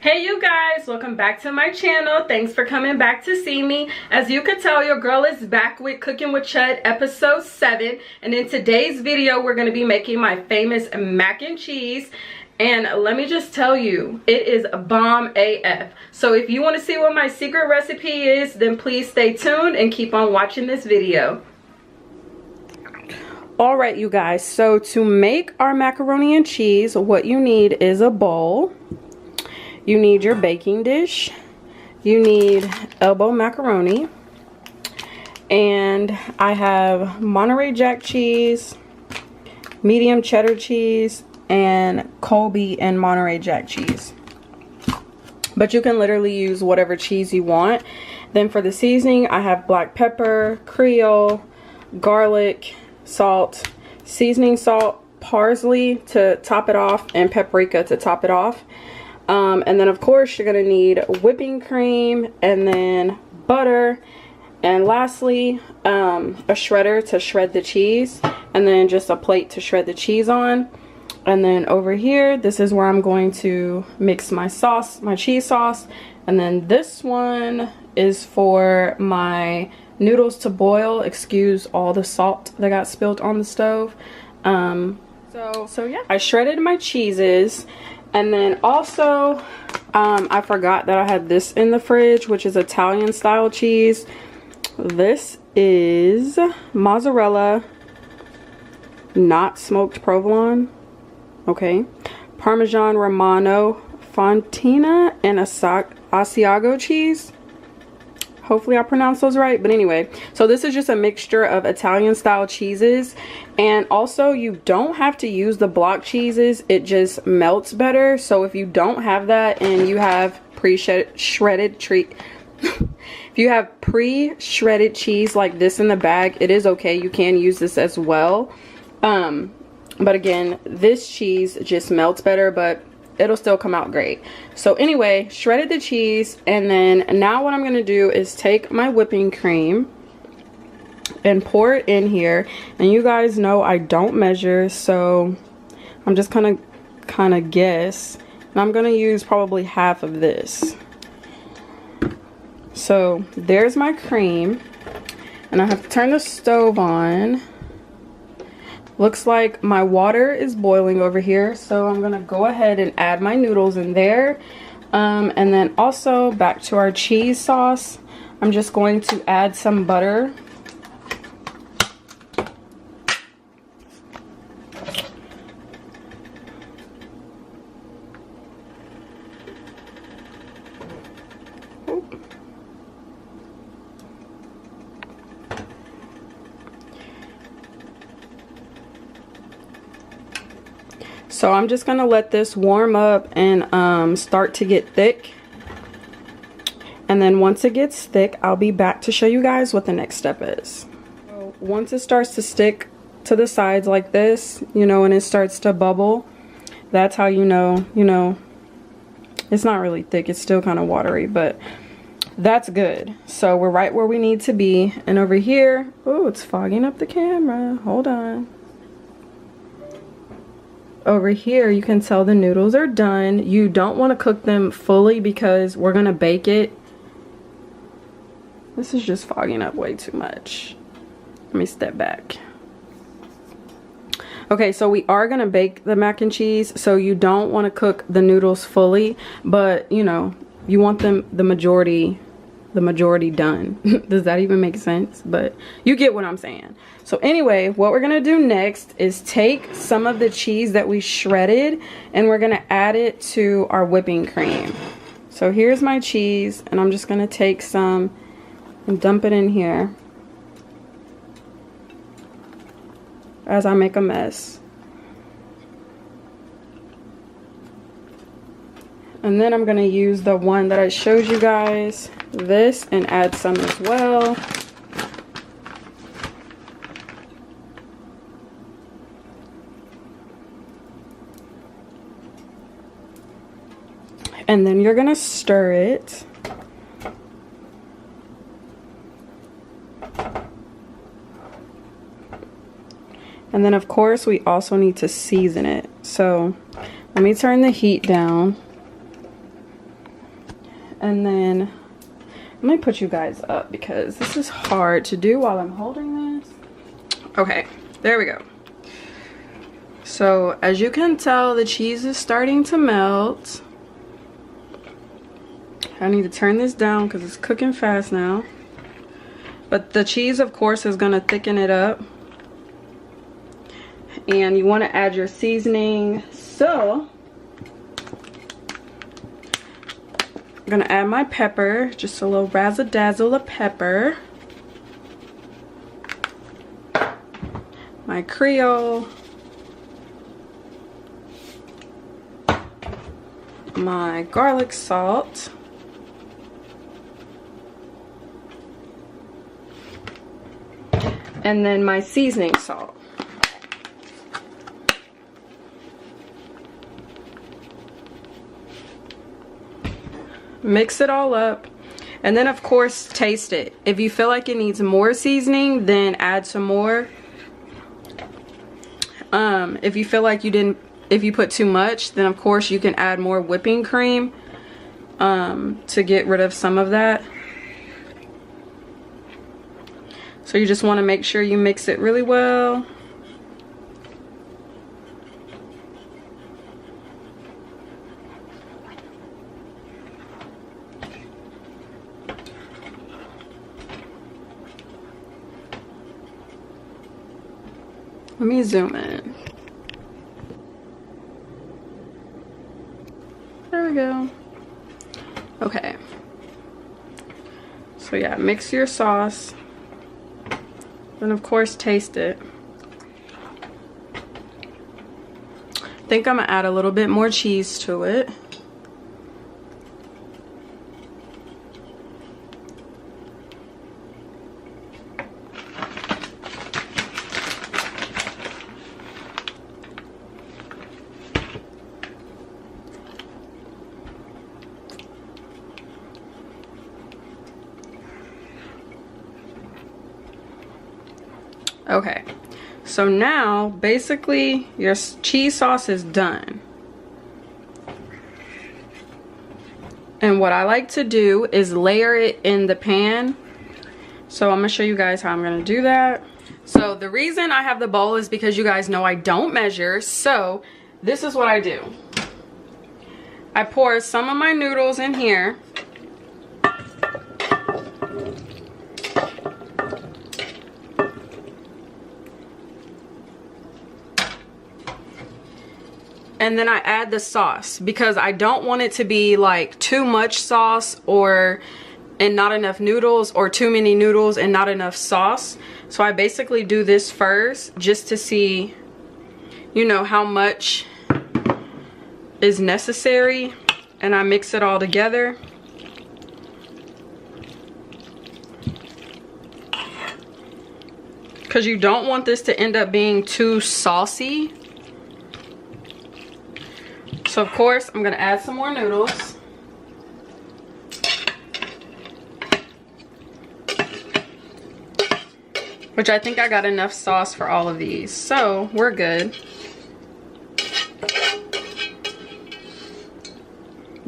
Hey you guys, welcome back to my channel. Thanks for coming back to see me. As you can tell, your girl is back with Cooking with Chud episode 7, and in today's video we're going to be making my famous mac and cheese. And let me just tell you, it is bomb AF. So if you want to see what my secret recipe is, then please stay tuned and keep on watching this video. Alright you guys, so to make our macaroni and cheese, what you need is a bowl. You need your baking dish, you need elbow macaroni, and I have Monterey Jack cheese, medium cheddar cheese, and Colby and Monterey Jack cheese. But you can literally use whatever cheese you want. Then for the seasoning, I have black pepper, Creole, garlic, salt, seasoning salt, parsley to top it off, and paprika to top it off. And then of course you're gonna need whipping cream, and then butter, and lastly a shredder to shred the cheese, and then just a plate to shred the cheese on. And then over here, this is where I'm going to mix my sauce, my cheese sauce. And then this one is for my noodles to boil. Excuse all the salt that got spilled on the stove. So yeah, I shredded my cheeses. And then also, I forgot that I had this in the fridge, which is Italian style cheese. This is mozzarella, not smoked provolone. Okay. Parmesan Romano, Fontina, and Asiago cheese. Hopefully I pronounced those right. But anyway, so this is just a mixture of Italian style cheeses. And also you don't have to use the block cheeses. It just melts better. So if you don't have that and you have pre-shredded if you have pre-shredded cheese like this in the bag, it is okay. You can use this as well. But again, this cheese just melts better, but it'll still come out great. So anyway, shredded the cheese, and then now what I'm going to do is take my whipping cream and pour it in here. And you guys know I don't measure, so I'm just gonna kind of guess. And I'm going to use probably half of this. So there's my cream, and I have to turn the stove on. Looks like my water is boiling over here, so I'm gonna go ahead and add my noodles in there. And then also back to our cheese sauce, I'm just going to add some butter. So I'm just gonna let this warm up and start to get thick. And then once it gets thick, I'll be back to show you guys what the next step is. So once it starts to stick to the sides like this, you know, and it starts to bubble, that's how you know, it's not really thick, it's still kind of watery, but that's good. So we're right where we need to be. And over here, oh, it's fogging up the camera. Hold on. Over here you can tell the noodles are done. You don't want to cook them fully because we're gonna bake it. This is just fogging up way too much. Let me step back. Okay, so we are gonna bake the mac and cheese, so you don't want to cook the noodles fully, but you know, you want them the majority done. Does that even make sense? But you get what I'm saying. So anyway, what we're gonna do next is take some of the cheese that we shredded and we're gonna add it to our whipping cream. So here's my cheese, and I'm just gonna take some and dump it in here as I make a mess. And then I'm gonna use the one that I showed you guys, this, and add some as well. And then you're gonna stir it. And then of course we also need to season it. So let me turn the heat down. And then let me put you guys up because this is hard to do while I'm holding this. Okay, there we go. So as you can tell, the cheese is starting to melt. I need to turn this down because it's cooking fast now. But the cheese, of course, is going to thicken it up. And you want to add your seasoning. So I'm going to add my pepper. Just a little razzle-dazzle of pepper. My Creole. My garlic salt. And then my seasoning salt. Mix it all up. And then of course taste it. If you feel like it needs more seasoning, then add some more. If you feel like if you put too much, then of course you can add more whipping cream to get rid of some of that. So you just want to make sure you mix it really well. Let me zoom in. There we go. Okay. So yeah, mix your sauce. And of course taste it. I think I'm gonna add a little bit more cheese to it. Okay, so now basically your cheese sauce is done. And what I like to do is layer it in the pan. So I'm gonna show you guys how I'm gonna do that. So the reason I have the bowl is because you guys know I don't measure. So this is what I do. I pour some of my noodles in here. And then I add the sauce because I don't want it to be like too much sauce and not enough noodles, or too many noodles and not enough sauce. So I basically do this first just to see, you know, how much is necessary, and I mix it all together. Because you don't want this to end up being too saucy. So of course, I'm gonna add some more noodles. Which I think I got enough sauce for all of these. So we're good.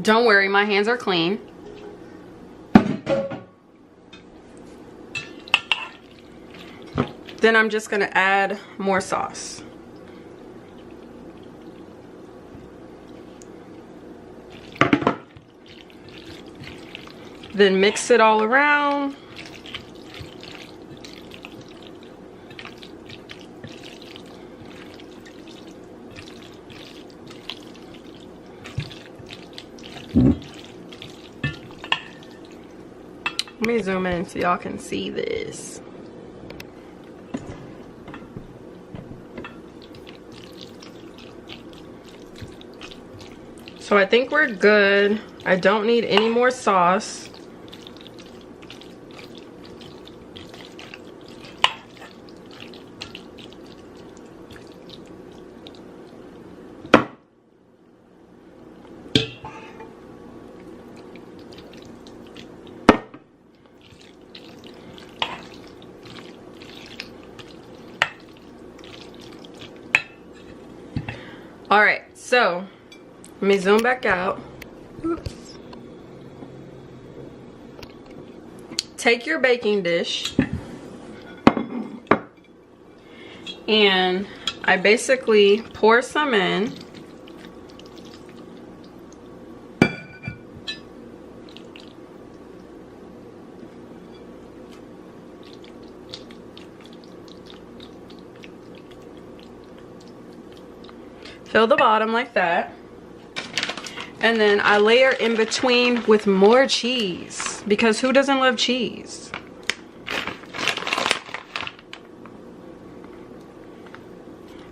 Don't worry, my hands are clean. Then I'm just gonna add more sauce. Then mix it all around. Let me zoom in so y'all can see this. So I think we're good. I don't need any more sauce. All right, so let me zoom back out. Oops. take your baking dish, and I basically pour some in. Fill the bottom like that. And then I layer in between with more cheese, because who doesn't love cheese?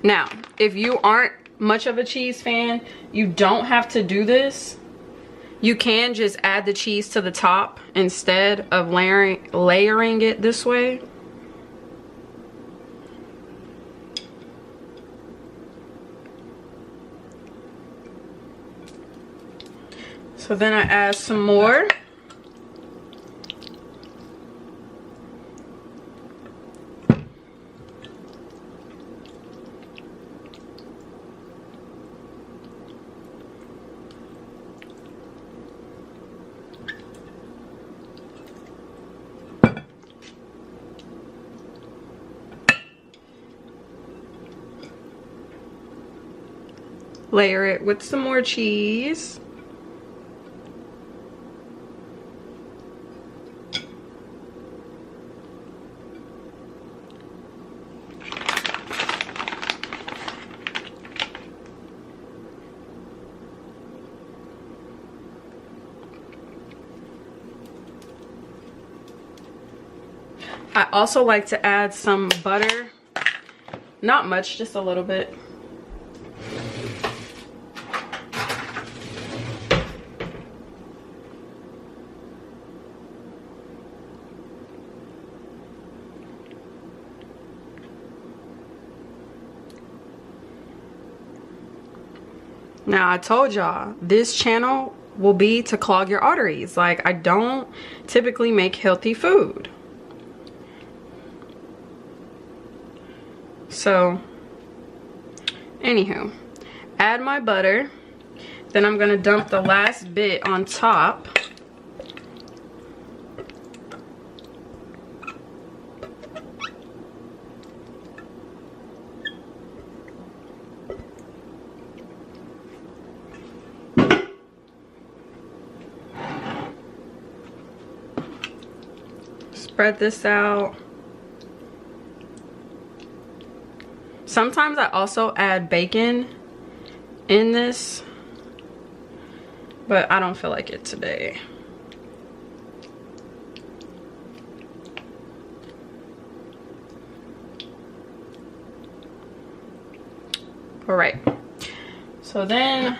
Now, if you aren't much of a cheese fan, you don't have to do this. You can just add the cheese to the top instead of layering it this way. So then I add some more. Layer it with some more cheese. I also like to add some butter. Not much, just a little bit. Now, I told y'all, this channel will be to clog your arteries. Like, I don't typically make healthy food. So, anywho, add my butter. Then I'm gonna dump the last bit on top. Spread this out. Sometimes I also add bacon in this, but I don't feel like it today. All right, so then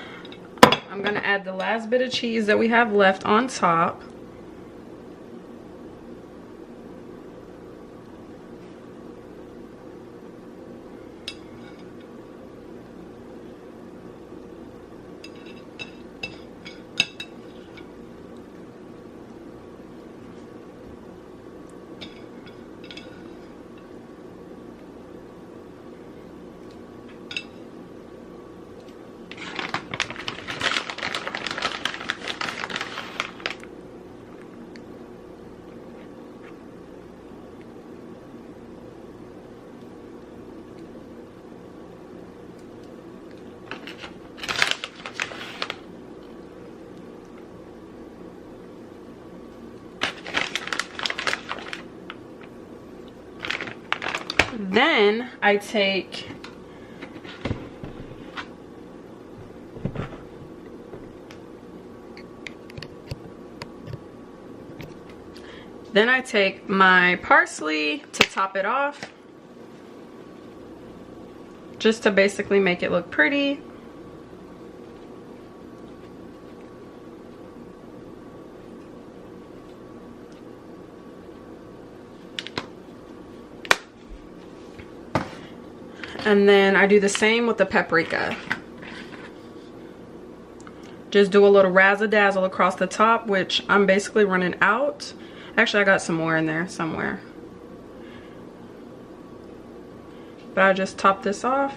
I'm gonna add the last bit of cheese that we have left on top. Then I take my parsley to top it off, just to basically make it look pretty. And then I do the same with the paprika. Just do a little razzle-dazzle across the top, which I'm basically running out. Actually, I got some more in there somewhere. But I just top this off.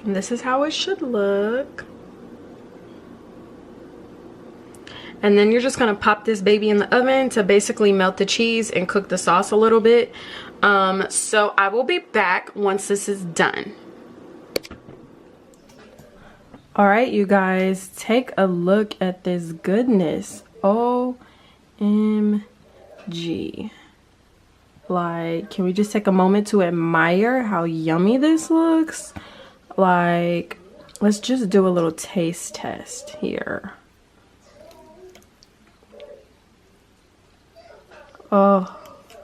And this is how it should look. And then you're just gonna pop this baby in the oven to basically melt the cheese and cook the sauce a little bit. So I will be back once this is done. All right, you guys, take a look at this goodness. OMG. Like, can we just take a moment to admire how yummy this looks? Like, let's just do a little taste test here. Oh,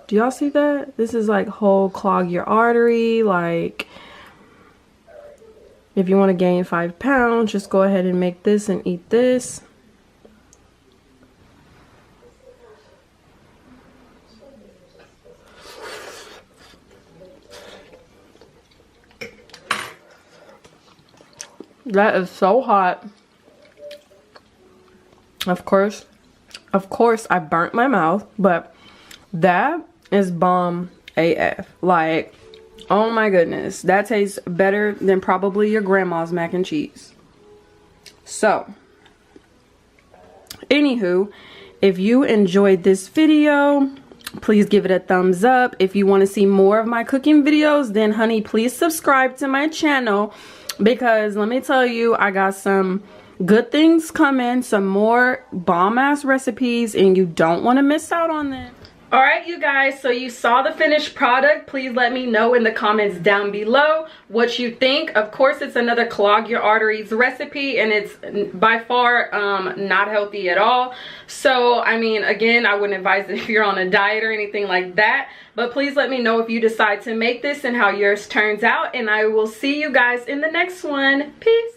do y'all see that? This is like whole clog your artery. Like, if you want to gain 5 pounds, just go ahead and make this and eat this. That is so hot. Of course, I burnt my mouth, but that is bomb AF. Like, oh my goodness, that tastes better than probably your grandma's mac and cheese. So, anywho, if you enjoyed this video, please give it a thumbs up. If you want to see more of my cooking videos, then honey, please subscribe to my channel, because let me tell you, I got some good things coming, some more bomb ass recipes, and you don't want to miss out on them. Alright, you guys, so you saw the finished product. Please let me know in the comments down below what you think. Of course, it's another clog your arteries recipe, and it's by far not healthy at all. So, I mean, again, I wouldn't advise it if you're on a diet or anything like that. But please let me know if you decide to make this and how yours turns out. And I will see you guys in the next one. Peace.